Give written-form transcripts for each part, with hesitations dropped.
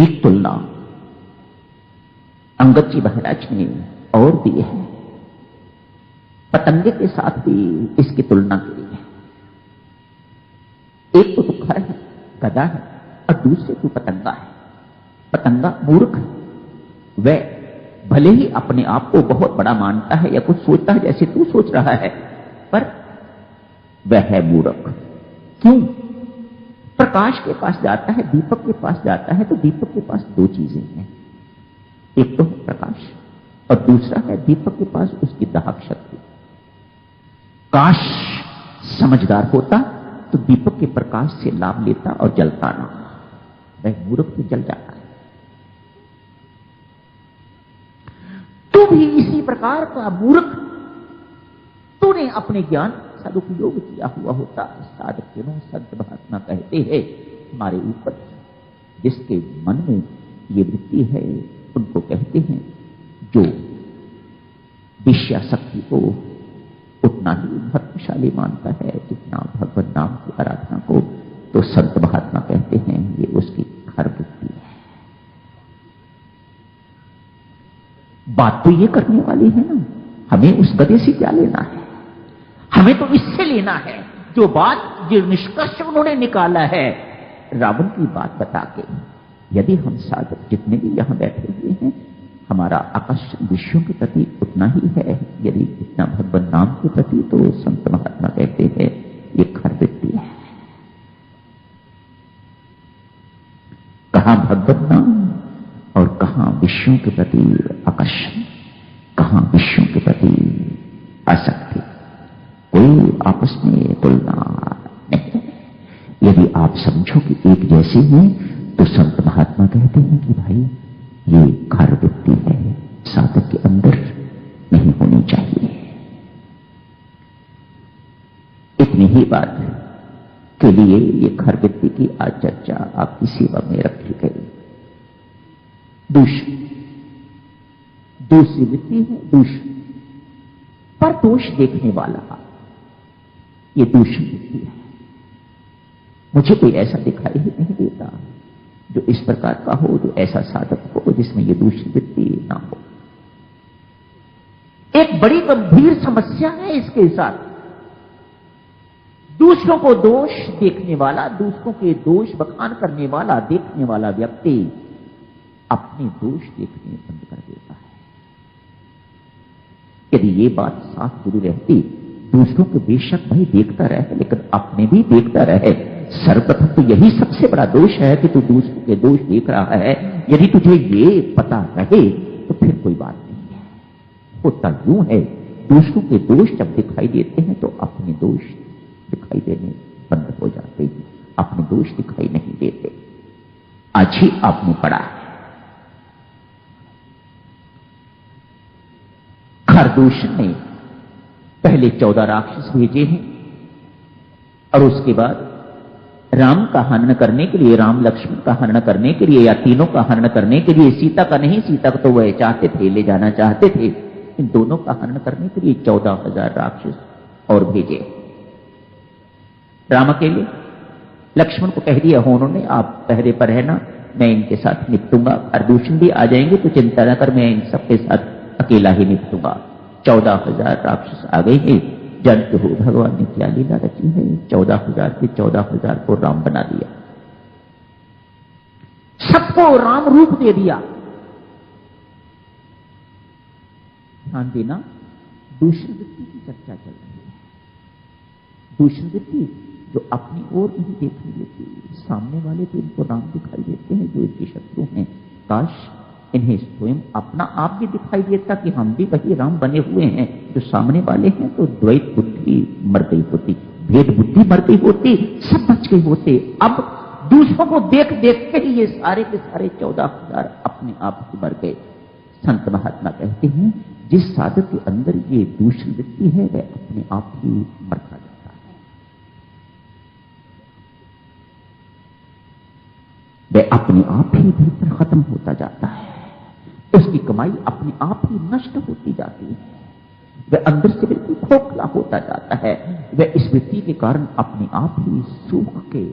एक तुलना अंगद जी महाराज ने और दी है, पतंगे के साथ भी इसकी तुलना की है। एक तो खर है, गधा है, और दूसरे तो पतंगा है। पतंगा मूर्ख है, वह भले ही अपने आप को बहुत बड़ा मानता है या कुछ सोचता है जैसे तू सोच रहा है, पर वह है मूर्ख। क्यों? प्रकाश के पास जाता है, दीपक के पास जाता है, तो दीपक के पास दो चीजें हैं, एक तो है प्रकाश और दूसरा है दीपक के पास उसकी दाहक शक्ति। काश समझदार होता तो दीपक के प्रकाश से लाभ लेता और जलता ना, वह मूर्ख तो जल जाता है। तू भी इसी प्रकार का मूर्ख, तूने अपने ज्ञान सदुपयोग किया हुआ होता। साधक जनों, संत महात्मा कहते हैं हमारे ऊपर जिसके मन में ये वृत्ति है उनको कहते हैं जो विषयाशक्ति को उतना ही महत्वशाली मानता है जितना भगवत नाम की आराधना को, तो संत महात्मा कहते हैं ये उसकी खर वृत्ति है। बात तो ये करने वाली है ना, हमें उस गधे से क्या लेना है? हमें तो इससे लेना है जो बात, जो निष्कर्ष उन्होंने निकाला है रावण की बात बता के। यदि हम साधक जितने भी यहां बैठे हुए हैं, हमारा आकर्षण विषयों के प्रति उतना ही है यदि इतना भगवान नाम के प्रति, तो संत महात्मा कहते हैं ये खर वृत्ति है। कहां भगवत नाम और कहां विषयों के प्रति आकर्षण, कहां विषयों के प्रति आसक्ति, कोई आपस में तुलना नहीं। यदि आप समझो कि एक जैसे हैं, तो संत महात्मा कहते हैं कि भाई ये खर वृत्ति है, साधक के अंदर नहीं होनी चाहिए। इतनी ही बात के लिए ये खर वृत्ति की आज चर्चा आपकी सेवा में रखी गई। दूसरी वृत्ति है दूषण, पर दोष देखने वाला, ये दूषण वृत्ति है। मुझे कोई ऐसा दिखाई ही नहीं देता जो इस प्रकार का हो, जो ऐसा साधक हो जिसमें ये दूषण वृत्ति ना हो। एक बड़ी गंभीर समस्या है इसके साथ। दूसरों को दोष देखने वाला, दूसरों के दोष बखान करने वाला, देखने वाला व्यक्ति अपने दोष देखने बंद कर देता है। यदि ये बात साफ जुड़ी रहती, दूसरों को बेशक भाई देखता रहे लेकिन अपने भी देखता रहे। सर्वप्रथम तो यही सबसे बड़ा दोष है कि तू दूसरों के दोष देख रहा है। यदि तुझे ये पता रहे तो फिर कोई बात नहीं है। होता यूं है, दूसरों के दोष जब दिखाई देते हैं तो अपने दोष दिखाई देने बंद हो जाते हैं, अपने दोष दिखाई नहीं देते। आज ही आपने पढ़ा है खरदूषण ने पहले 14 राक्षस भेजे हैं और उसके बाद राम का हनन करने के लिए, राम लक्ष्मण का हनन करने के लिए या तीनों का हनन करने के लिए, सीता का नहीं, सीता को तो वह चाहते थे, ले जाना चाहते थे, इन दोनों का हनन करने के लिए 14,000 राक्षस और भेजे। राम अकेले, लक्ष्मण को कह दिया उन्होंने आप पहरे पर रहना, मैं इनके साथ निपटूंगा। खरदूषण भी आ जाएंगे तो चिंता न कर, मैं इन सबके साथ अकेला ही निपटूंगा। 14,000 राक्षस आ गए हैं। जानते हो भगवान ने क्या लीला रची है? 14,000 के 14,000 को राम बना दिया, सबको राम रूप दे दिया। ध्यान देना, दूषण वृत्ति की चर्चा चल रही है। दूषण वृत्ति जो अपनी ओर नहीं देखने देती, सामने वाले तो इनको राम दिखाई देते हैं जो इनके शत्रु हैं। काश इन्हें स्वयं अपना आप भी दिखाई देता कि हम भी वही राम बने हुए हैं जो सामने वाले हैं, तो द्वैत बुद्धि मर गई होती, भेद बुद्धि मर गई होती, सब बच गए होते। अब दूसरों को देख देख के ही ये सारे के सारे 14,000 अपने आप ही मर गए। संत महात्मा कहते हैं जिस साधक के अंदर ये दूषण वृत्ति है वह अपने आप ही मरता जाता है, वह अपने आप ही भीतर खत्म होता जाता है, उसकी कमाई अपने आप ही नष्ट होती जाती है, वह अंदर से बिल्कुल खोखला होता जाता है, वह इस वृत्ति के कारण अपने आप ही सूख के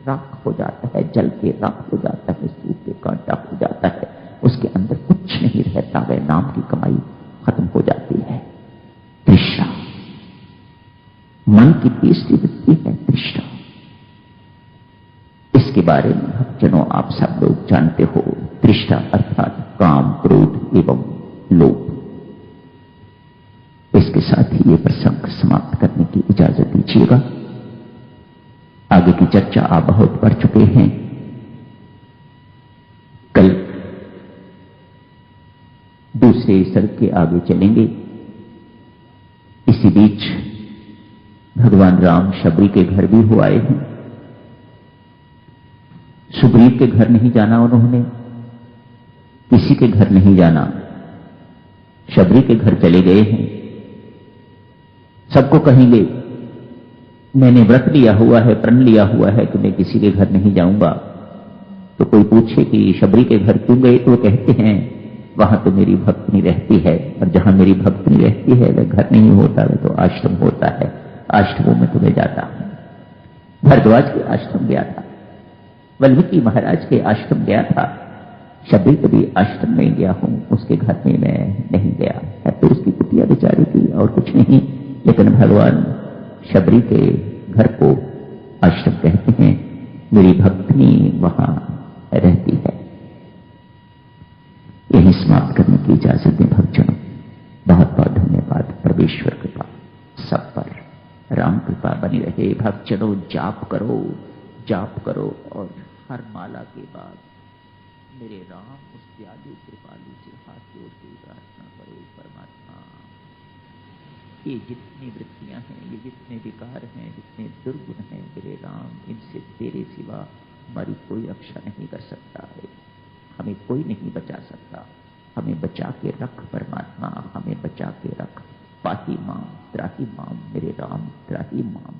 राख हो जाता है, जल के राख हो जाता है, सूख के कांटा हो जाता है, उसके अंदर कुछ नहीं रहता, वह नाम की कमाई खत्म हो जाती है। तृष्णा मन की तीसरी वृत्ति है, तृष्णा। इसके बारे में भक्तजनों आप सब लोग जानते हो। तृष्णा अर्थात काम, क्रोध एवं लोभ। इसके साथ ही ये प्रसंग समाप्त करने की इजाजत दीजिएगा। आगे की चर्चा आप बहुत पढ़ चुके हैं। कल दूसरे सर्ग के आगे चलेंगे। इसी बीच भगवान राम शबरी के घर भी हो आए हैं। सुग्रीव के घर नहीं जाना उन्होंने, किसी के घर नहीं जाना, शबरी के घर चले गए हैं। सबको कहेंगे मैंने व्रत लिया हुआ है, प्रण लिया हुआ है कि मैं किसी के घर नहीं जाऊंगा। तो कोई पूछे कि शबरी के घर क्यों गए, तो कहते हैं वहां तो मेरी भक्तनी रहती है, और जहां मेरी भक्तनी रहती है वह घर नहीं होता, वह तो आश्रम होता है। आश्रमों में तो मैं जाता हूं। भरद्वाज के आश्रम गया था, वाल्मीकि महाराज के आश्रम गया था, शबरी कभी आश्रम में गया हूं, उसके घर में मैं नहीं गया है। तो उसकी कुटिया बेचारी थी और कुछ नहीं, लेकिन भगवान शबरी के घर को आश्रम कहते हैं। मेरी भक्तनी वहां रहती है। यही समाप्त करने की इजाजत दें भक्तजनों। बहुत बहुत धन्यवाद। परमेश्वर कृपा सब पर, राम कृपा बनी रहे। भक्तजनों जाप करो, जाप करो, और हर माला के बाद मेरे राम उस दयालु कृपालु से हाथ जोड़ के प्रार्थना करो, परमात्मा ये जितनी वृत्तियां हैं, ये जितने विकार हैं, जितने दुर्गुण हैं, मेरे राम इनसे तेरे सिवा हमारी कोई रक्षा नहीं कर सकता है। हमें कोई नहीं बचा सकता। हमें बचा के रख परमात्मा, हमें बचा के रख। पाही माम त्राही माम, मेरे राम त्राही माम।